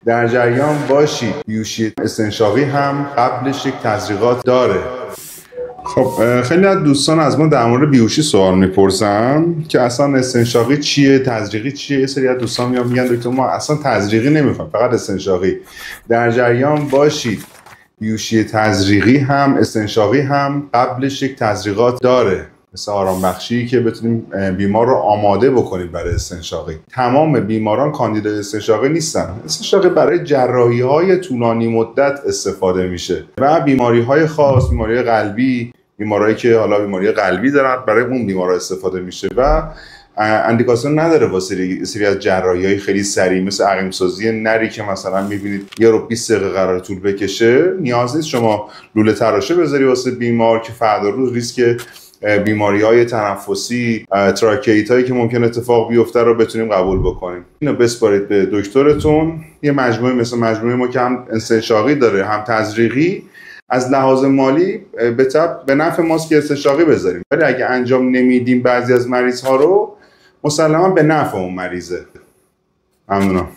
در جریان باشید. بیهوشی استنشاقی هم قبلش یک تزریقات داره. خب خیلی از دوستان از ما در مورد بیهوشی سوال میپرسن که اصلا استنشاقی چیه، تزریقی چیه. یه سری از دوستان میگن دکتر ما اصلا تزریقی نمیخوایم، فقط استنشاقی. در جریان باشید، بیهوشی تزریقی هم استنشاقی هم قبلش یک تزریقات داره، مثل آرام بخشی که بتونیم بیمار رو آماده بکنیم برای استنشاقی. تمام بیماران کاندید استنشاقی نیستن. استنشاقی برای جراحی‌های طولانی مدت استفاده میشه و بیماری‌های خاص، بیماری قلبی، بیمارایی که حالا بیماری قلبی دارن، برای اون بیمارا استفاده میشه و اندیکاسیون نداره واسه سری از جراحی‌های خیلی سریع مثل عقیم‌سازی نری که مثلا می‌بینید 1 رو 20 دقیقه قرار طول بکشه. نیاز نیست شما لوله تراشه بذاری واسه بیمار که فردا روز ریسک بیماری‌های تنفسی، تراکیتایی که ممکن اتفاق بیفته رو بتونیم قبول بکنیم. اینو بسپارید به دکترتون. یه مجموعه مثل مجموعه ما که هم استنشاقی داره هم تزریقی، از لحاظ مالی به نفع ماست که استنشاقی بذاریم، ولی اگه انجام نمیدیم بعضی از مریض ها رو مسلما به نفع اون مریضه. ممنونم.